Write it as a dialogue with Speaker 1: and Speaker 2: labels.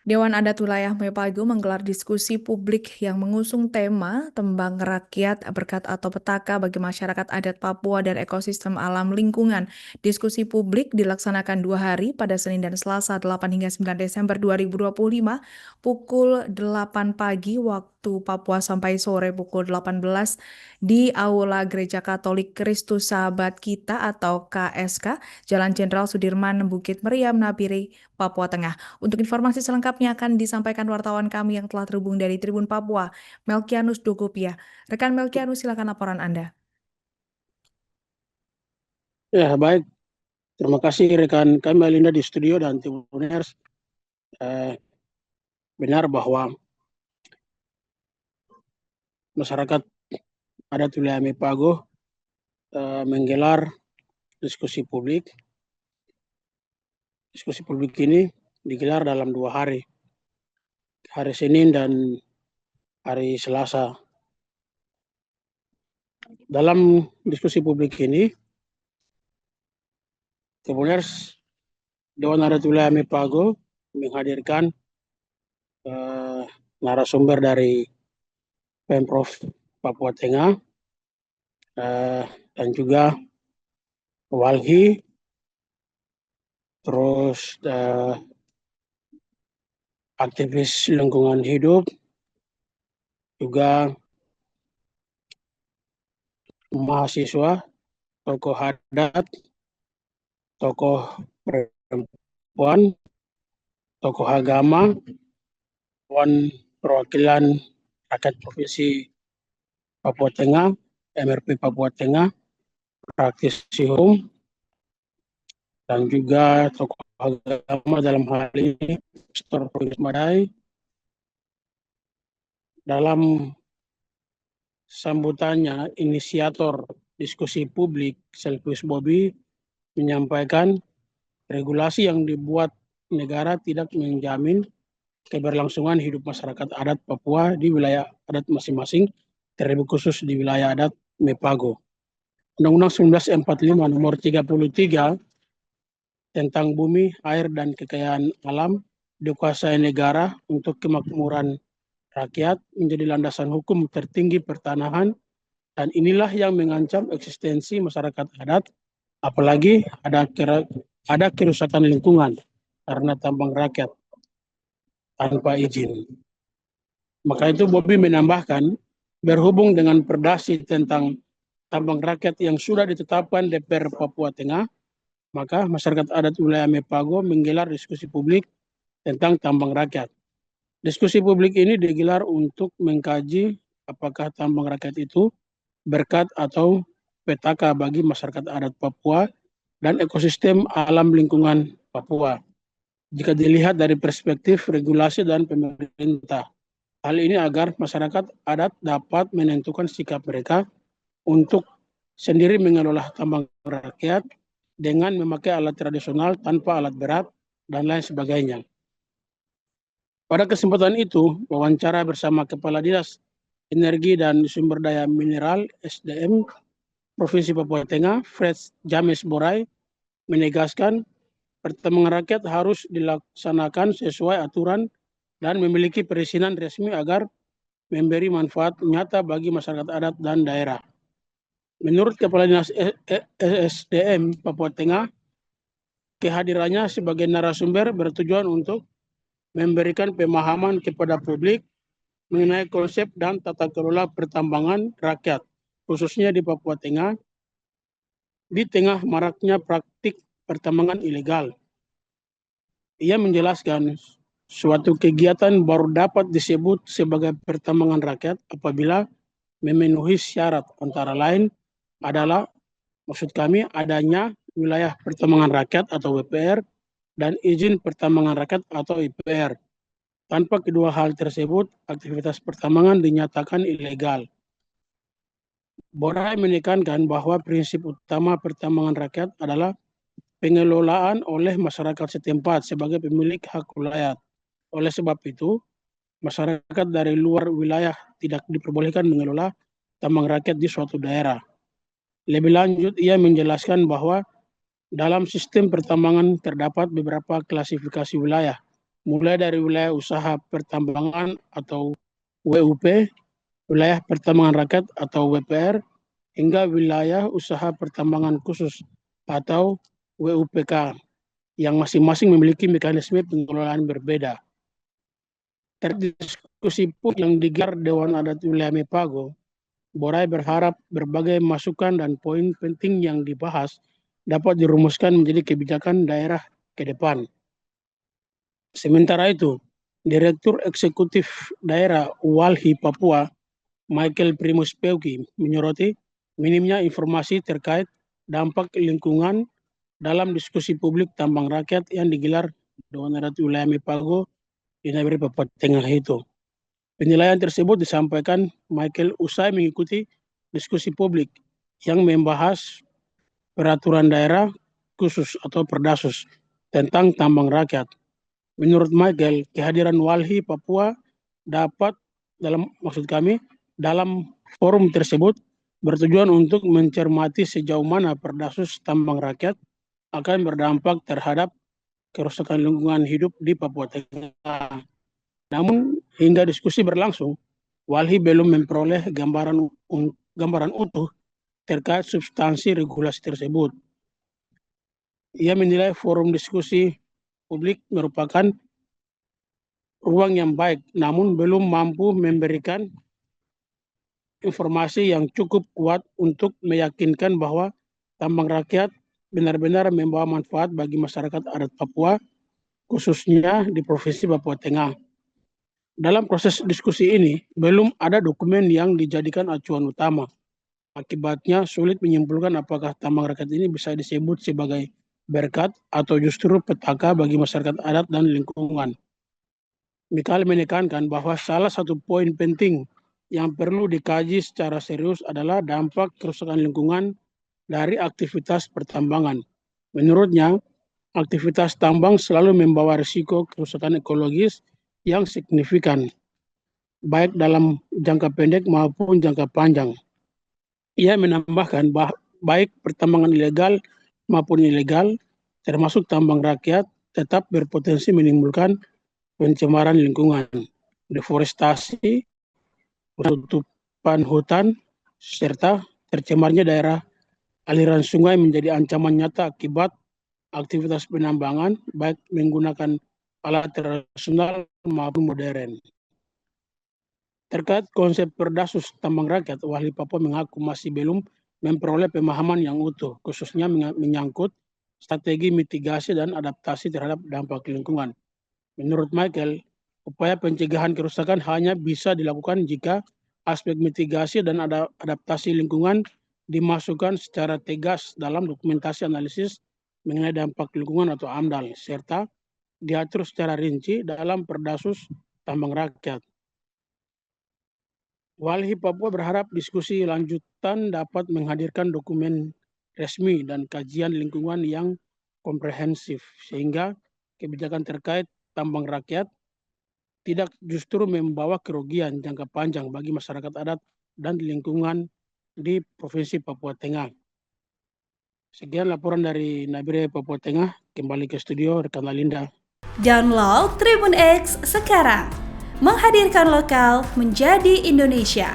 Speaker 1: Dewan Adat Wilayah Mepago menggelar diskusi publik yang mengusung tema Tembang Rakyat Berkat atau Petaka bagi Masyarakat Adat Papua dan Ekosistem Alam Lingkungan. Diskusi publik dilaksanakan 2 hari pada Senin dan Selasa 8 hingga 9 Desember 2025 pukul 8 pagi waktu Papua sampai sore pukul 18 di Aula Gereja Katolik Kristus Sahabat Kita atau KSK, Jalan Jenderal Sudirman, Bukit Meriam, Nabire, Papua Tengah. Untuk informasi selengkapnya akan disampaikan wartawan kami yang telah terhubung dari Tribun Papua, Melkianus Dogopia. Rekan Melkianus, silakan laporan Anda.
Speaker 2: Ya, baik. Terima kasih rekan kami Alinda di studio dan Tribuners. Benar bahwa masyarakat adat wilayah Mepago menggelar diskusi publik. Diskusi publik ini digelar dalam 2 hari, hari Senin dan hari Selasa. Dalam diskusi publik ini, Tribuners Dewan Adat Wilayah Mepago menghadirkan narasumber dari Pemprov Papua Tengah dan juga Walhi, terus aktivis lingkungan hidup, juga mahasiswa, tokoh adat, tokoh perempuan, tokoh agama, Dewan Perwakilan Rakyat Provinsi Papua Tengah, MRP Papua Tengah, praktisi hukum, dan juga tokoh agama dalam hal ini Pastor Provinsi Madai. Dalam sambutannya, inisiator diskusi publik Selvius Bobi menyampaikan regulasi yang dibuat negara tidak menjamin keberlangsungan hidup masyarakat adat Papua di wilayah adat masing-masing, terlebih khusus di wilayah adat Mepago. Undang-Undang 1945 nomor 33 tentang bumi, air, dan kekayaan alam dikuasai negara untuk kemakmuran rakyat menjadi landasan hukum tertinggi pertanahan, dan inilah yang mengancam eksistensi masyarakat adat, apalagi ada kerusakan lingkungan karena tambang rakyat tanpa izin. Maka itu Bobi menambahkan, berhubung dengan perdasi tentang tambang rakyat yang sudah ditetapkan DPR Papua Tengah, maka masyarakat adat wilayah Mepago menggelar diskusi publik tentang tambang rakyat. Diskusi publik ini digelar untuk mengkaji apakah tambang rakyat itu berkat atau petaka bagi masyarakat adat Papua dan ekosistem alam lingkungan Papua. Jika dilihat dari perspektif regulasi dan pemerintah, hal ini agar masyarakat adat dapat menentukan sikap mereka untuk sendiri mengelola tambang rakyat dengan memakai alat tradisional tanpa alat berat dan lain sebagainya. Pada kesempatan itu, wawancara bersama Kepala Dinas Energi dan Sumber Daya Mineral SDM Provinsi Papua Tengah, Fred James Borai, menegaskan pertambangan rakyat harus dilaksanakan sesuai aturan dan memiliki perizinan resmi agar memberi manfaat nyata bagi masyarakat adat dan daerah. Menurut Kepala Dinas SDM Papua Tengah, kehadirannya sebagai narasumber bertujuan untuk memberikan pemahaman kepada publik mengenai konsep dan tata kelola pertambangan rakyat, khususnya di Papua Tengah, di tengah maraknya praktik pertambangan ilegal. Ia menjelaskan suatu kegiatan baru dapat disebut sebagai pertambangan rakyat apabila memenuhi syarat, antara lain adalah, maksud kami, adanya wilayah pertambangan rakyat atau WPR dan izin pertambangan rakyat atau IPR. Tanpa kedua hal tersebut, aktivitas pertambangan dinyatakan ilegal. Borai menekankan bahwa prinsip utama pertambangan rakyat adalah pengelolaan oleh masyarakat setempat sebagai pemilik hak wilayah. Oleh sebab itu, masyarakat dari luar wilayah tidak diperbolehkan mengelola tambang rakyat di suatu daerah. Lebih lanjut, ia menjelaskan bahwa Dalam sistem pertambangan terdapat beberapa klasifikasi wilayah, mulai dari wilayah usaha pertambangan atau WUP, wilayah pertambangan rakyat atau WPR, hingga wilayah usaha pertambangan khusus atau WUPK, yang masing-masing memiliki mekanisme pengelolaan berbeda. Diskusi yang digelar Dewan Adat Wilayah Mepago, Borai berharap berbagai masukan dan poin penting yang dibahas dapat dirumuskan menjadi kebijakan daerah ke depan. Sementara itu, Direktur Eksekutif Daerah Walhi Papua, Michael Primus Peuki, menyoroti minimnya informasi terkait dampak lingkungan dalam diskusi publik tambang rakyat yang digelar Dewan Adat Wilayah Mepago di Nabire Papua Tengah itu. Penilaian tersebut disampaikan Michael usai mengikuti diskusi publik yang membahas peraturan daerah khusus atau Perdasus tentang tambang rakyat. Menurut Michael, kehadiran Walhi Papua dapat dalam forum tersebut bertujuan untuk mencermati sejauh mana Perdasus tambang rakyat akan berdampak terhadap kerusakan lingkungan hidup di Papua Tengah. Namun hingga diskusi berlangsung, Walhi belum memperoleh gambaran utuh terkait substansi regulasi tersebut. Ia menilai forum diskusi publik merupakan ruang yang baik, namun belum mampu memberikan informasi yang cukup kuat untuk meyakinkan bahwa tambang rakyat benar-benar membawa manfaat bagi masyarakat adat Papua, khususnya di Provinsi Papua Tengah. Dalam proses diskusi ini, belum ada dokumen yang dijadikan acuan utama. Akibatnya sulit menyimpulkan apakah tambang rakyat ini bisa disebut sebagai berkat atau justru petaka bagi masyarakat adat dan lingkungan. Michael menekankan bahwa salah satu poin penting yang perlu dikaji secara serius adalah dampak kerusakan lingkungan dari aktivitas pertambangan. Menurutnya, aktivitas tambang selalu membawa risiko kerusakan ekologis yang signifikan, baik dalam jangka pendek maupun jangka panjang. Ia menambahkan baik pertambangan ilegal maupun ilegal, termasuk tambang rakyat, tetap berpotensi menimbulkan pencemaran lingkungan, deforestasi, penutupan hutan, serta tercemarnya daerah aliran sungai menjadi ancaman nyata akibat aktivitas penambangan, baik menggunakan alat tradisional maupun modern. Terkait konsep Perdasus tambang rakyat, Walhi Papua mengaku masih belum memperoleh pemahaman yang utuh, khususnya menyangkut strategi mitigasi dan adaptasi terhadap dampak lingkungan. Menurut Michael, upaya pencegahan kerusakan hanya bisa dilakukan jika aspek mitigasi dan adaptasi lingkungan dimasukkan secara tegas dalam dokumentasi analisis mengenai dampak lingkungan atau AMDAL, serta diatur secara rinci dalam Perdasus tambang rakyat. Walhi Papua berharap diskusi lanjutan dapat menghadirkan dokumen resmi dan kajian lingkungan yang komprehensif, sehingga kebijakan terkait tambang rakyat tidak justru membawa kerugian jangka panjang bagi masyarakat adat dan lingkungan di Provinsi Papua Tengah. Sekian laporan dari Nabire Papua Tengah. Kembali ke studio, rekan Lalinda.
Speaker 3: Download Tribun X sekarang, menghadirkan lokal menjadi Indonesia.